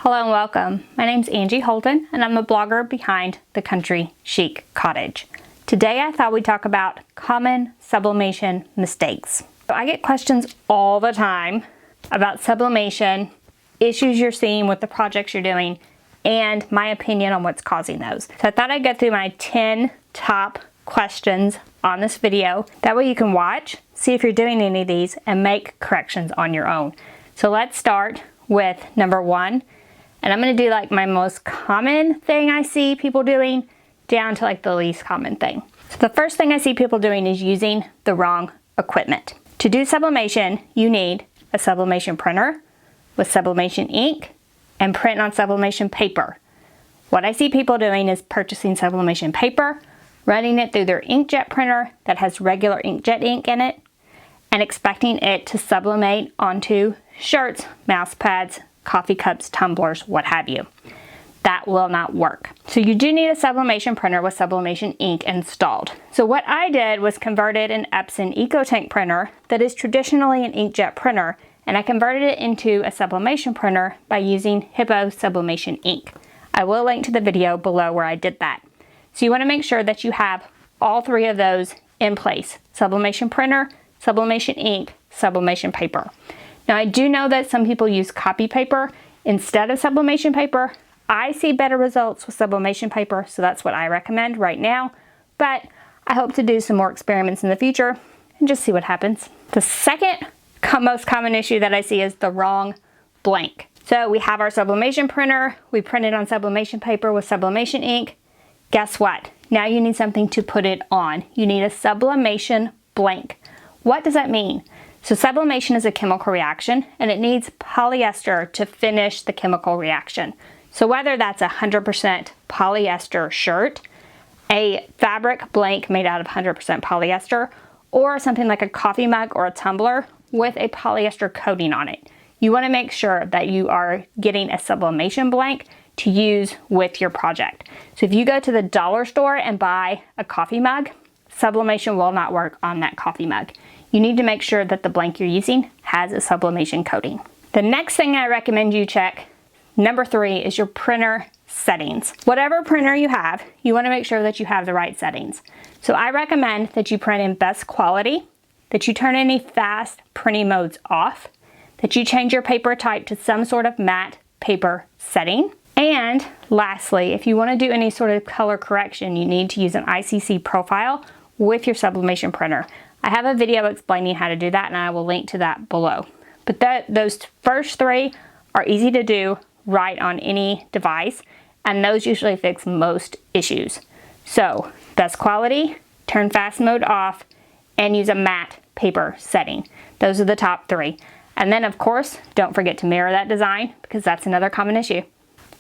Hello and welcome. My name's Angie Holden and I'm the blogger behind The Country Chic Cottage. Today I thought we'd talk about common sublimation mistakes. I get questions all the time about sublimation, issues you're seeing with the projects you're doing, and my opinion on what's causing those. So I thought I'd go through my 10 top questions on this video. That way you can watch, see if you're doing any of these, and make corrections on your own. So let's start with number 1. And I'm going to do like my most common thing I see people doing down to like the least common thing. So the first thing I see people doing is using the wrong equipment. To do sublimation, you need a sublimation printer with sublimation ink and print on sublimation paper. What I see people doing is purchasing sublimation paper, running it through their inkjet printer that has regular inkjet ink in it, and expecting it to sublimate onto shirts, mouse pads, coffee cups, tumblers, what have you. That will not work. So you do need a sublimation printer with sublimation ink installed. So what I did was converted an Epson EcoTank printer that is traditionally an inkjet printer, and I converted it into a sublimation printer by using Hippo sublimation ink. I will link to the video below where I did that. So you want to make sure that you have all three of those in place: sublimation printer, sublimation ink, sublimation paper. Now I do know that some people use copy paper instead of sublimation paper. I see better results with sublimation paper, so that's what I recommend right now, but I hope to do some more experiments in the future and just see what happens. The second most common issue that I see is the wrong blank. So we have our sublimation printer, we print it on sublimation paper with sublimation ink. Guess what? Now you need something to put it on. You need a sublimation blank. What does that mean? So sublimation is a chemical reaction and it needs polyester to finish the chemical reaction. So whether that's a 100% polyester shirt, a fabric blank made out of 100% polyester, or something like a coffee mug or a tumbler with a polyester coating on it, you want to make sure that you are getting a sublimation blank to use with your project. So if you go to the dollar store and buy a coffee mug, sublimation will not work on that coffee mug. You need to make sure that the blank you're using has a sublimation coating. The next thing I recommend you check, number 3, is your printer settings. Whatever printer you have, you want to make sure that you have the right settings. So I recommend that you print in best quality, that you turn any fast printing modes off, that you change your paper type to some sort of matte paper setting. And lastly, if you want to do any sort of color correction, you need to use an ICC profile with your sublimation printer. I have a video explaining how to do that and I will link to that below. But those first 3 are easy to do right on any device, and those usually fix most issues. So best quality, turn fast mode off, and use a matte paper setting. Those are the top 3. And then of course, don't forget to mirror that design because that's another common issue.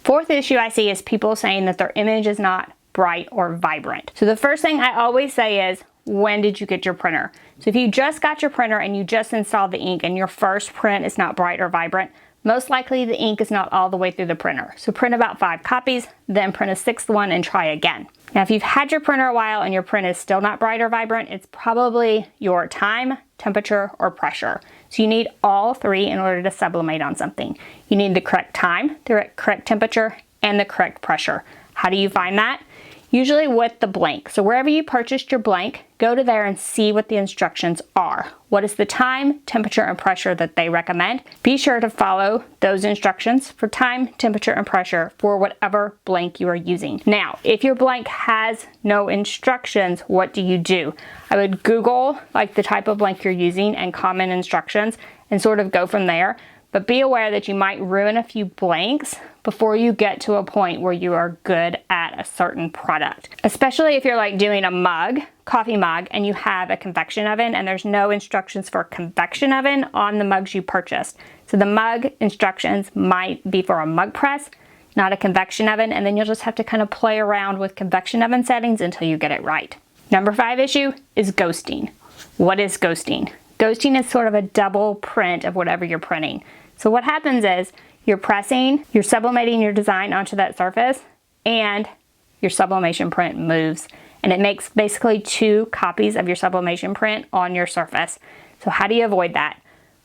4th issue I see is people saying that their image is not bright or vibrant. So the first thing I always say is, when did you get your printer? So if you just got your printer and you just installed the ink and your first print is not bright or vibrant, most likely the ink is not all the way through the printer. So print about 5 copies, then print a 6th one and try again. Now if you've had your printer a while and your print is still not bright or vibrant, it's probably your time, temperature, or pressure. So you need all 3 in order to sublimate on something. You need the correct time, the correct temperature, and the correct pressure. How do you find that? Usually with the blank. So wherever you purchased your blank, go to there and see what the instructions are. What is the time, temperature, and pressure that they recommend? Be sure to follow those instructions for time, temperature, and pressure for whatever blank you are using. Now, if your blank has no instructions, what do? I would Google like the type of blank you're using and common instructions and sort of go from there. But be aware that you might ruin a few blanks before you get to a point where you are good at a certain product. Especially if you're like doing a mug, coffee mug, and you have a convection oven and there's no instructions for a convection oven on the mugs you purchased. So the mug instructions might be for a mug press, not a convection oven, and then you'll just have to kind of play around with convection oven settings until you get it right. Number 5 issue is ghosting. What is ghosting? Ghosting is sort of a double print of whatever you're printing. So what happens is you're sublimating your design onto that surface and your sublimation print moves. And it makes basically 2 copies of your sublimation print on your surface. So how do you avoid that?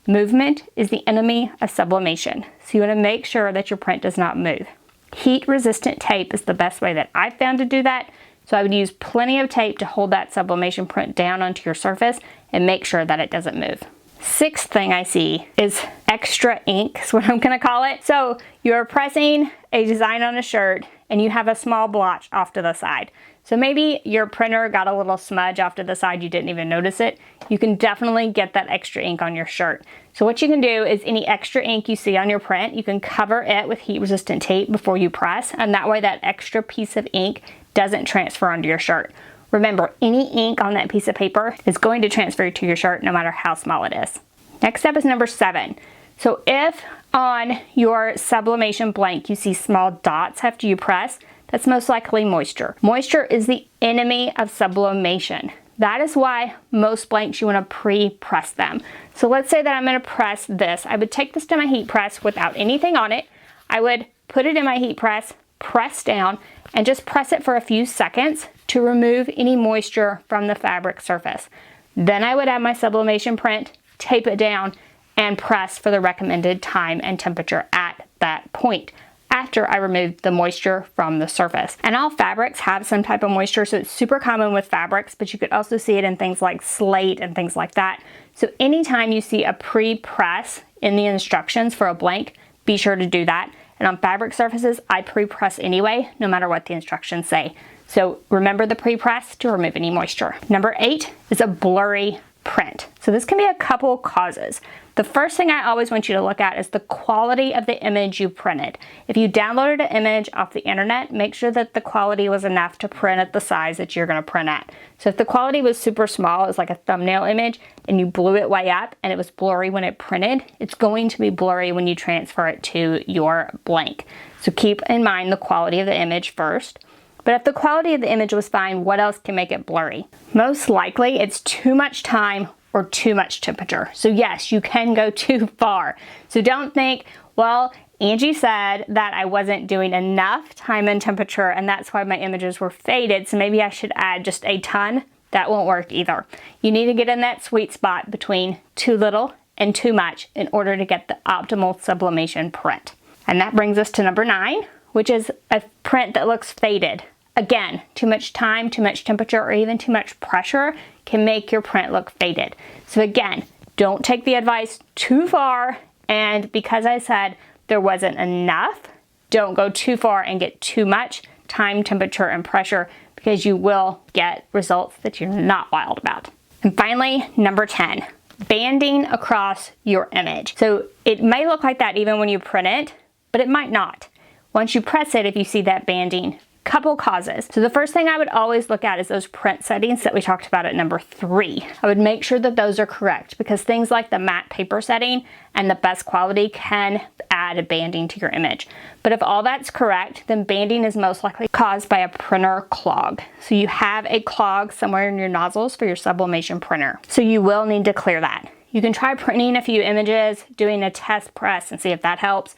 Movement is the enemy of sublimation, so you want to make sure that your print does not move. Heat-resistant tape is the best way that I've found to do that, so I would use plenty of tape to hold that sublimation print down onto your surface and make sure that it doesn't move. Sixth thing I see is extra ink, is what I'm going to call it. So you're pressing a design on a shirt and you have a small blotch off to the side. So maybe your printer got a little smudge off to the side, you didn't even notice it. You can definitely get that extra ink on your shirt. So what you can do is any extra ink you see on your print, you can cover it with heat-resistant tape before you press, and that way that extra piece of ink doesn't transfer onto your shirt. Remember, any ink on that piece of paper is going to transfer to your shirt no matter how small it is. Next step is number 7. So if on your sublimation blank you see small dots after you press, that's most likely moisture. Moisture is the enemy of sublimation. That is why most blanks you want to pre-press them. So let's say that I'm going to press this. I would take this to my heat press without anything on it. I would put it in my heat press, press down, and just press it for a few seconds to remove any moisture from the fabric surface. Then I would add my sublimation print, tape it down, and press for the recommended time and temperature at that point after I removed the moisture from the surface. And all fabrics have some type of moisture, so it's super common with fabrics, but you could also see it in things like slate and things like that. So anytime you see a pre-press in the instructions for a blank, be sure to do that. And on fabric surfaces, I pre-press anyway, no matter what the instructions say. So remember the pre-press to remove any moisture. Number 8 is a blurry print. So this can be a couple causes. The first thing I always want you to look at is the quality of the image you printed. If you downloaded an image off the internet, make sure that the quality was enough to print at the size that you're going to print at. So if the quality was super small, it's like a thumbnail image, and you blew it way up and it was blurry when it printed, it's going to be blurry when you transfer it to your blank. So keep in mind the quality of the image first. But if the quality of the image was fine, what else can make it blurry? Most likely it's too much time or too much temperature. So yes, you can go too far. So don't think, well, Angie said that I wasn't doing enough time and temperature and that's why my images were faded, so maybe I should add just a ton. That won't work either. You need to get in that sweet spot between too little and too much in order to get the optimal sublimation print. And that brings us to number 9, which is a print that looks faded. Again, too much time, too much temperature, or even too much pressure can make your print look faded. So again, don't take the advice too far, and because I said there wasn't enough, don't go too far and get too much time, temperature, and pressure, because you will get results that you're not wild about. And finally, number 10, banding across your image. So it may look like that even when you print it, but it might not. Once you press it, if you see that banding, couple causes. So the first thing I would always look at is those print settings that we talked about at number 3. I would make sure that those are correct, because things like the matte paper setting and the best quality can add a banding to your image. But if all that's correct, then banding is most likely caused by a printer clog. So you have a clog somewhere in your nozzles for your sublimation printer. So you will need to clear that. You can try printing a few images, doing a test press, and see if that helps.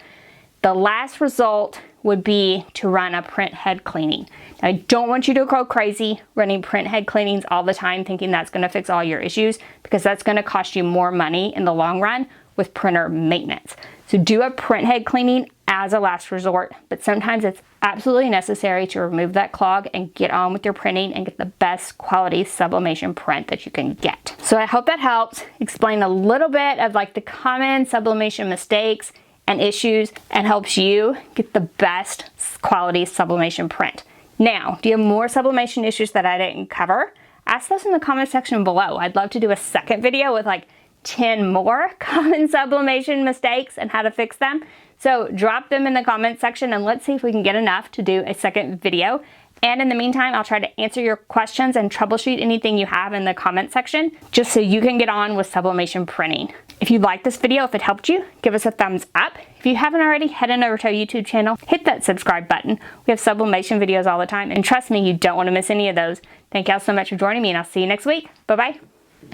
The last result would be to run a print head cleaning. Now, I don't want you to go crazy running print head cleanings all the time thinking that's going to fix all your issues, because that's going to cost you more money in the long run with printer maintenance. So do a print head cleaning as a last resort, but sometimes it's absolutely necessary to remove that clog and get on with your printing and get the best quality sublimation print that you can get. So I hope that helps explain a little bit of like the common sublimation mistakes and issues, and helps you get the best quality sublimation print. Now, do you have more sublimation issues that I didn't cover? Ask those in the comment section below. I'd love to do a second video with like 10 more common sublimation mistakes and how to fix them. So drop them in the comment section and let's see if we can get enough to do a second video. And in the meantime, I'll try to answer your questions and troubleshoot anything you have in the comment section, just so you can get on with sublimation printing. If you liked this video, if it helped you, give us a thumbs up. If you haven't already, head on over to our YouTube channel, hit that subscribe button. We have sublimation videos all the time, and trust me, you don't want to miss any of those. Thank y'all so much for joining me, and I'll see you next week. Bye-bye.